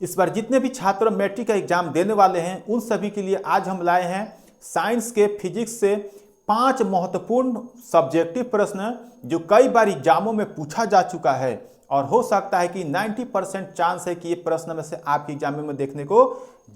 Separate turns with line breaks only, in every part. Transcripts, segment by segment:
इस बार जितने भी छात्र मैट्रिक का एग्जाम देने वाले हैं उन सभी के लिए आज हम लाए हैं साइंस के फिजिक्स से 5 महत्वपूर्ण सब्जेक्टिव प्रश्न जो कई बार एग्जामों में पूछा जा चुका है और हो सकता है कि 90% चांस है कि ये प्रश्न में से आपके एग्जाम में देखने को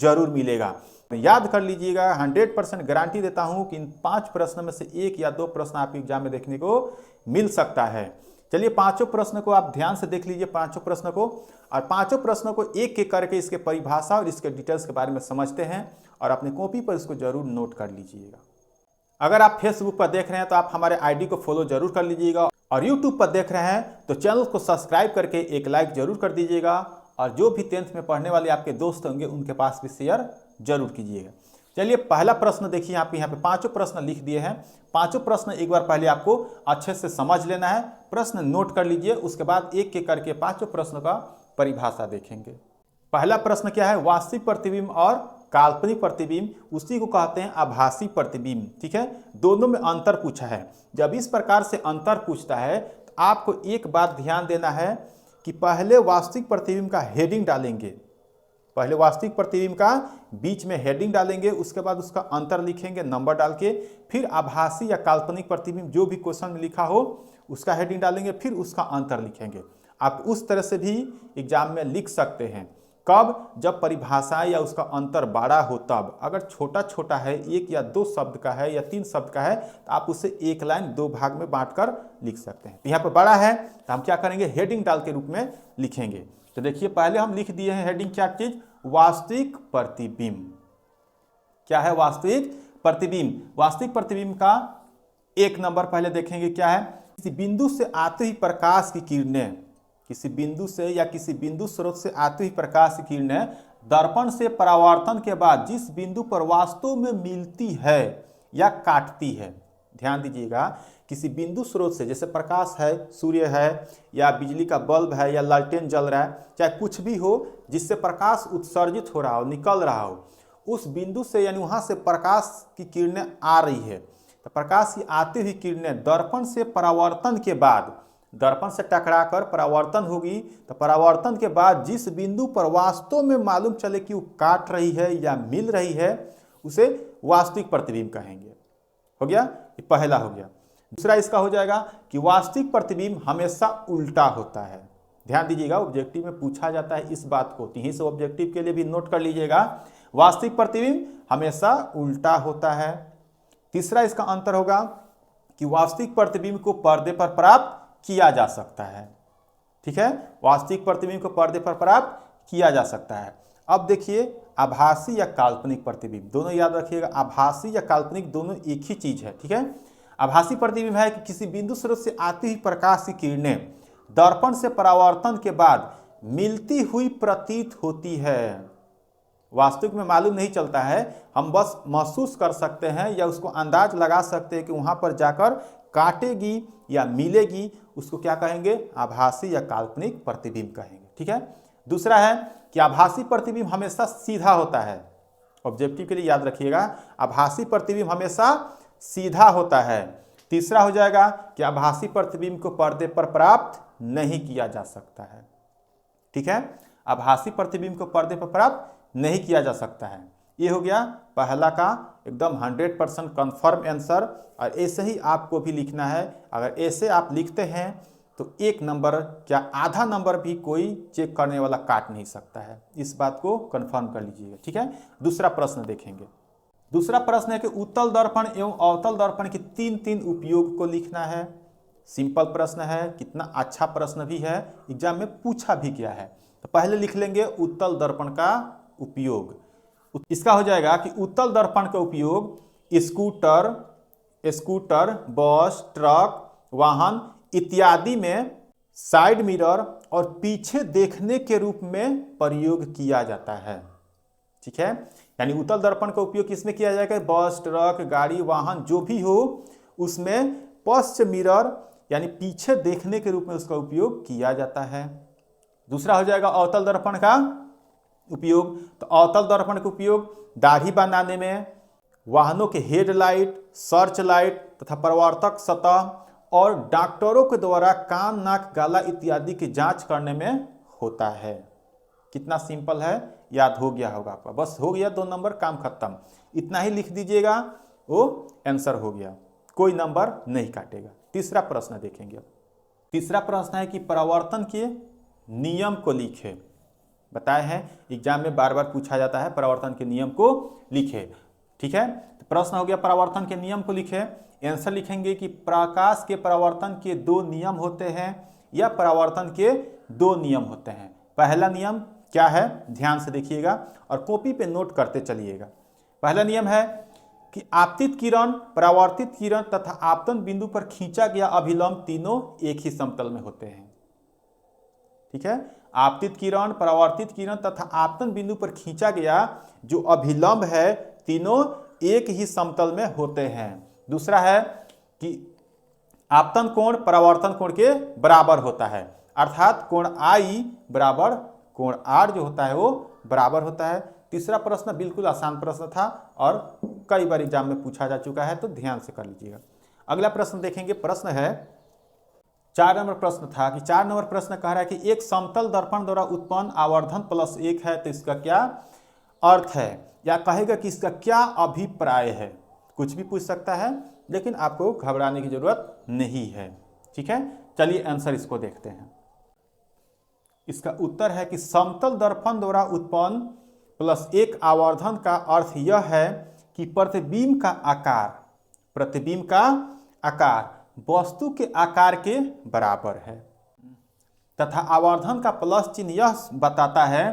जरूर मिलेगा। याद कर लीजिएगा, 100% गारंटी देता हूं कि इन 5 प्रश्न में से 1 या 2 प्रश्न आपके एग्जाम में देखने को मिल सकता है। चलिए पांचों प्रश्न को आप ध्यान से देख लीजिए, पांचों प्रश्न को, और पांचों प्रश्नों को एक एक करके इसके परिभाषा और इसके डिटेल्स के बारे में समझते हैं और अपनी कॉपी पर इसको जरूर नोट कर लीजिएगा। अगर आप फेसबुक पर देख रहे हैं तो आप हमारे आईडी को फॉलो जरूर कर लीजिएगा और यूट्यूब पर देख रहे हैं तो चैनल को सब्सक्राइब करके एक लाइक जरूर कर दीजिएगा और जो भी 10th में पढ़ने वाले आपके दोस्त होंगे उनके पास भी शेयर जरूर कीजिएगा। चलिए पहला प्रश्न देखिए, आप यहाँ पे पांचों प्रश्न लिख दिए हैं। पांचों प्रश्न एक बार पहले आपको अच्छे से समझ लेना है, प्रश्न नोट कर लीजिए, उसके बाद एक एक करके पांचों प्रश्न का परिभाषा देखेंगे। पहला प्रश्न क्या है? वास्तविक प्रतिबिंब और काल्पनिक प्रतिबिंब, उसी को कहते हैं आभासी प्रतिबिंब। ठीक है, दोनों में अंतर पूछा है। जब इस प्रकार से अंतर पूछता है तो आपको एक बात ध्यान देना है कि पहले वास्तविक प्रतिबिंब का हेडिंग डालेंगे, पहले वास्तविक प्रतिबिंब का बीच में हेडिंग डालेंगे, उसके बाद उसका अंतर लिखेंगे नंबर डाल के, फिर आभासी या काल्पनिक प्रतिबिंब जो भी क्वेश्चन में लिखा हो उसका हेडिंग डालेंगे, फिर उसका अंतर लिखेंगे। आप उस तरह से भी एग्जाम में लिख सकते हैं। कब? जब परिभाषा या उसका अंतर बड़ा हो तब। अगर छोटा छोटा है, 1 या 2 शब्द का है या 3 शब्द का है, तो आप उसे एक लाइन 2 भाग में बांटकर लिख सकते हैं। यहाँ पर बड़ा है तो हम क्या करेंगे? हेडिंग डाल के रूप में लिखेंगे। तो देखिए पहले हम लिख दिए हैं हेडिंग, क्या चीज? वास्तविक प्रतिबिंब। क्या है? वास्तविक प्रतिबिंब। वास्तविक प्रतिबिंब का 1 नंबर पहले देखेंगे, क्या है? किसी बिंदु से आते ही प्रकाश की किरणें, किसी बिंदु से या किसी बिंदु स्रोत से आती हुई प्रकाश की किरणें दर्पण से परावर्तन के बाद जिस बिंदु पर वास्तव में मिलती है या काटती है। ध्यान दीजिएगा, किसी बिंदु स्रोत से, जैसे प्रकाश है, सूर्य है या बिजली का बल्ब है या लालटेन जल रहा है, चाहे कुछ भी हो जिससे प्रकाश उत्सर्जित हो रहा हो, निकल रहा हो, उस बिंदु से यानी वहां से प्रकाश की किरणें आ रही है, तो प्रकाश की आती हुई किरणें दर्पण से परावर्तन के बाद, दर्पण से टकराकर परावर्तन होगी, तो परावर्तन के बाद जिस बिंदु पर वास्तव में मालूम चले कि वो काट रही है या मिल रही है, उसे वास्तविक प्रतिबिंब कहेंगे। हो गया, ये पहला हो गया। दूसरा इसका हो जाएगा कि वास्तविक प्रतिबिंब हमेशा उल्टा होता है। ध्यान दीजिएगा, ऑब्जेक्टिव में पूछा जाता है इस बात को, यहीं से ऑब्जेक्टिव के लिए भी नोट कर लीजिएगा, वास्तविक प्रतिबिंब हमेशा उल्टा होता है। तीसरा इसका अंतर होगा कि वास्तविक प्रतिबिंब को पर्दे पर प्राप्त किया जा सकता है। ठीक है, वास्तविक प्रतिबिंब को पर्दे पर प्राप्त किया जा सकता है। अब देखिए आभासी या काल्पनिक प्रतिबिंब, दोनों याद रखिएगा, आभासी या काल्पनिक दोनों एक ही चीज है। ठीक है, आभासी प्रतिबिंब है कि किसी बिंदु स्रोत से आती हुई प्रकाश की किरणें दर्पण से परावर्तन के बाद मिलती हुई प्रतीत होती है। वास्तविक में मालूम नहीं चलता है, हम बस महसूस कर सकते हैं या उसको अंदाज लगा सकते हैं कि वहां पर जाकर काटेगी या मिलेगी, उसको क्या कहेंगे? आभासी या काल्पनिक प्रतिबिंब कहेंगे। ठीक है, दूसरा है कि आभासी प्रतिबिंब हमेशा सीधा होता है। ऑब्जेक्टिव के लिए याद रखिएगा, आभासी प्रतिबिंब हमेशा सीधा होता है। तीसरा हो जाएगा कि आभासी प्रतिबिंब को पर्दे पर प्राप्त नहीं किया जा सकता है। ठीक है, आभासी प्रतिबिंब को पर्दे पर प्राप्त नहीं किया जा सकता है। ये हो गया पहला का एकदम 100% कंफर्म आंसर, और ऐसे ही आपको भी लिखना है। अगर ऐसे आप लिखते हैं तो 1 नंबर क्या आधा नंबर भी कोई चेक करने वाला काट नहीं सकता है, इस बात को कंफर्म कर लीजिएगा। ठीक है, दूसरा प्रश्न देखेंगे। दूसरा प्रश्न है कि उत्तल दर्पण एवं अवतल दर्पण के 3 उपयोग को लिखना है। सिंपल प्रश्न है, कितना अच्छा प्रश्न भी है, एग्जाम में पूछा भी गया है। तो पहले लिख लेंगे उत्तल दर्पण का उपयोग। इसका हो जाएगा कि उत्तल दर्पण का उपयोग स्कूटर, बस, ट्रक, वाहन इत्यादि में साइड मिरर और पीछे देखने के रूप में प्रयोग किया जाता है। ठीक है, यानी उत्तल दर्पण का उपयोग किसमें किया जाएगा? बस, ट्रक, गाड़ी, वाहन जो भी हो उसमें पश्च मिरर यानी पीछे देखने के रूप में उसका उपयोग किया जाता है। दूसरा हो जाएगा अवतल दर्पण का उपयोग। तो अवतल दर्पण का उपयोग दाढ़ी बनाने में, वाहनों के हेडलाइट, सर्च लाइट तथा परावर्तक सतह और डॉक्टरों के द्वारा कान, नाक, गला इत्यादि की जांच करने में होता है। कितना सिंपल है, याद हो गया होगा आपका। बस हो गया 2 नंबर, काम खत्म। इतना ही लिख दीजिएगा, वो आंसर हो गया, कोई नंबर नहीं काटेगा। तीसरा प्रश्न देखेंगे अब। तीसरा प्रश्न है कि परावर्तन के नियम को लिखे। बताए हैं एग्जाम में बार बार पूछा जाता है, परावर्तन के नियम को लिखे। ठीक है, तो प्रश्न हो गया परावर्तन के नियम को लिखे। आंसर लिखेंगे कि प्रकाश के परावर्तन के 2 नियम होते हैं या परावर्तन के 2 नियम होते हैं। पहला नियम क्या है, ध्यान से देखिएगा और कॉपी पे नोट करते चलिएगा। पहला नियम है कि आपतित किरण, परावर्तित किरण तथा आपतन बिंदु पर खींचा गया अभिलंब तीनों एक ही समतल में होते हैं। ठीक है, आपतित किरण, परावर्तित किरण तथा आपतन बिंदु पर खींचा गया जो अभिलंब है तीनों एक ही समतल में होते हैं। दूसरा है कि आपतन कोण परावर्तन कोण के बराबर होता है, अर्थात कोण आई बराबर कोण आर जो होता है वो बराबर होता है। तीसरा प्रश्न बिल्कुल आसान प्रश्न था और कई बार एग्जाम में पूछा जा चुका है, तो ध्यान से कर लीजिएगा। अगला प्रश्न देखेंगे, प्रश्न है 4 नंबर प्रश्न था कि 4 नंबर प्रश्न कह रहा है कि एक समतल दर्पण द्वारा उत्पन्न आवर्धन +1 है, तो इसका क्या अर्थ है, या कहेगा कि इसका क्या अभिप्राय है। कुछ भी पूछ सकता है, लेकिन आपको घबराने की जरूरत नहीं है। ठीक है, चलिए आंसर इसको देखते हैं। इसका उत्तर है कि समतल दर्पण द्वारा उत्पन्न +1 आवर्धन का अर्थ यह है कि प्रतिबिंब का आकार वस्तु के आकार के बराबर है, तथा आवर्धन का प्लस चिन्ह यह बताता है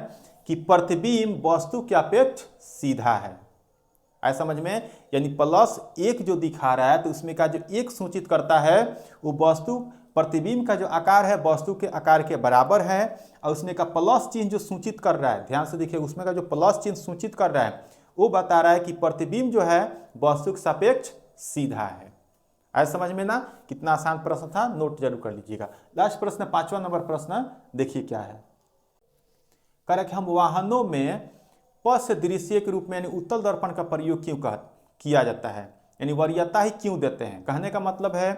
कि प्रतिबिंब वस्तु के अपेक्ष सीधा है। आए समझ में, यानी +1 जो दिखा रहा है तो उसमें का जो 1 सूचित करता है वो वस्तु प्रतिबिंब का जो आकार है वस्तु के आकार के बराबर है, और उसमें का प्लस चिन्ह जो सूचित कर रहा है, ध्यान से देखिए, उसमें का जो प्लस चिन्ह सूचित कर रहा है वो बता रहा है कि प्रतिबिंब जो है वस्तु के सापेक्ष सीधा है। आए समझ में ना, कितना आसान प्रश्न था, नोट जरूर कर लीजिएगा। लास्ट प्रश्न 5वां नंबर प्रश्न देखिए क्या है। कह रहा है कि हम वाहनों में पश्च दृश्य के रूप में यानी उत्तल दर्पण का प्रयोग क्यों किया जाता है, यानी वरीयता ही क्यों देते हैं। कहने का मतलब है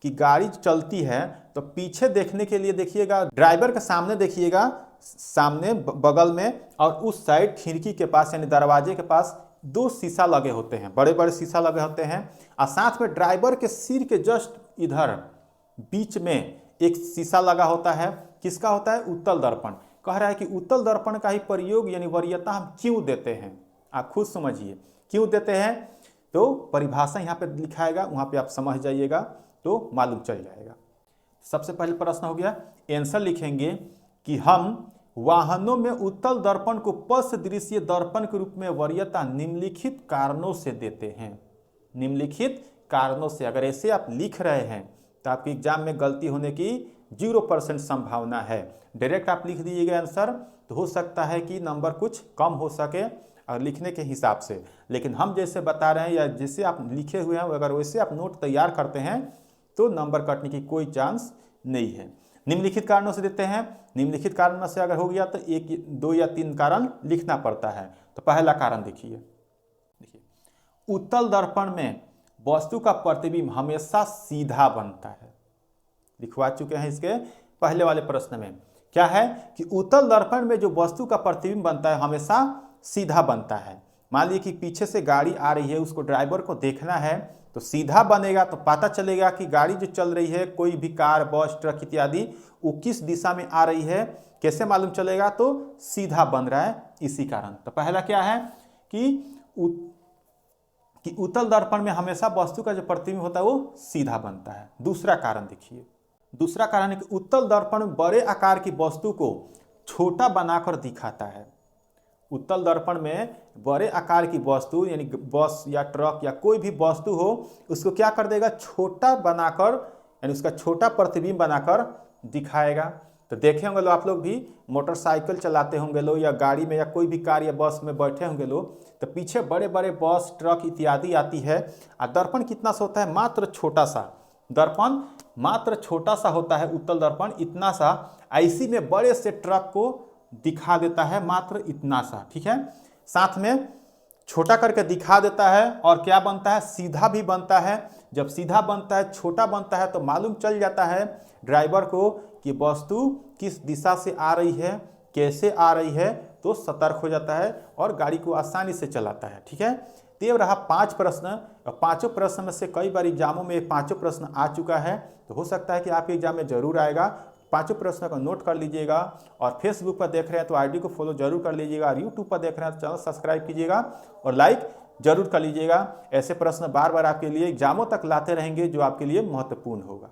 कि गाड़ी चलती है तो पीछे देखने के लिए देखिएगा, ड्राइवर के सामने देखिएगा, सामने बगल में और उस साइड खिड़की के पास यानी दरवाजे के पास 2 शीशा लगे होते हैं, बड़े बड़े शीशा लगे होते हैं, और साथ में ड्राइवर के सिर के जस्ट इधर बीच में एक शीशा लगा होता है। किसका होता है, उत्तल दर्पण। कह रहा है कि उत्तल दर्पण का ही प्रयोग यानी वरीयता हम क्यों देते हैं, आप खुद समझिए क्यों देते हैं। तो परिभाषा यहाँ पे लिखाएगा, वहाँ पे आप समझ जाइएगा तो मालूम चल जाएगा। सबसे पहले प्रश्न हो गया, आंसर लिखेंगे कि हम वाहनों में उत्तल दर्पण को पश्च दृश्य दर्पण के रूप में वरीयता निम्नलिखित कारणों से देते हैं। निम्नलिखित कारणों से, अगर ऐसे आप लिख रहे हैं तो आपके एग्जाम में गलती होने की 0% संभावना है। डायरेक्ट आप लिख दीजिएगा आंसर, तो हो सकता है कि नंबर कुछ कम हो सके और लिखने के हिसाब से, लेकिन हम जैसे बता रहे हैं या जैसे आप लिखे हुए हैं अगर वैसे आप नोट तैयार करते हैं तो नंबर कटने की कोई चांस नहीं है। निम्नलिखित कारणों से देते हैं, निम्नलिखित कारणों से अगर हो गया तो 1, 2 या 3 कारण लिखना पड़ता है। तो पहला कारण देखिए, उत्तल दर्पण में वस्तु का प्रतिबिंब हमेशा सीधा बनता है। लिखवा चुके हैं इसके पहले वाले प्रश्न में, क्या है कि उत्तल दर्पण में जो वस्तु का प्रतिबिंब बनता है हमेशा सीधा बनता है। मान लीजिए कि पीछे से गाड़ी आ रही है, उसको ड्राइवर को देखना है तो सीधा बनेगा, तो पता चलेगा कि गाड़ी जो चल रही है, कोई भी कार, बस, ट्रक इत्यादि, वो किस दिशा में आ रही है, कैसे मालूम चलेगा, तो सीधा बन रहा है, इसी कारण। तो पहला क्या है कि उत्तल दर्पण में हमेशा वस्तु का जो प्रतिबिंब होता है वो सीधा बनता है। दूसरा कारण देखिए, दूसरा कारण है कि उत्तल दर्पण बड़े आकार की वस्तु को छोटा बनाकर दिखाता है। उत्तल दर्पण में बड़े आकार की वस्तु यानी बस या ट्रक या कोई भी वस्तु हो, उसको क्या कर देगा, छोटा बनाकर, यानी उसका छोटा प्रतिबिंब बनाकर दिखाएगा। तो देखे होंगे लोग, आप लोग भी मोटरसाइकिल चलाते होंगे लोग, या गाड़ी में या कोई भी कार या बस में बैठे होंगे लोग, तो पीछे बड़े बड़े बस, ट्रक इत्यादि आती है, और दर्पण कितना सा होता है, मात्र छोटा सा। दर्पण मात्र छोटा सा होता है, उत्तल दर्पण इतना सा, ऐसी में बड़े से ट्रक को दिखा देता है, मात्र इतना सा। ठीक है, साथ में छोटा करके दिखा देता है, और क्या बनता है, सीधा भी बनता है। जब सीधा बनता है, छोटा बनता है, तो मालूम चल जाता है ड्राइवर को कि वस्तु किस दिशा से आ रही है, कैसे आ रही है तो सतर्क हो जाता है और गाड़ी को आसानी से चलाता है। ठीक है, तो ये रहा 5 प्रश्न। पांचों प्रश्न में से कई बार एग्जामों में 5 प्रश्न आ चुका है, तो हो सकता है कि आपके एग्जाम में जरूर आएगा। 5 प्रश्नों को नोट कर लीजिएगा और फेसबुक पर देख रहे हैं तो आईडी को फॉलो जरूर कर लीजिएगा और यूट्यूब पर देख रहे हैं तो चैनल सब्सक्राइब कीजिएगा और लाइक जरूर कर लीजिएगा। ऐसे प्रश्न बार बार आपके लिए एग्जामों तक लाते रहेंगे जो आपके लिए महत्वपूर्ण होगा।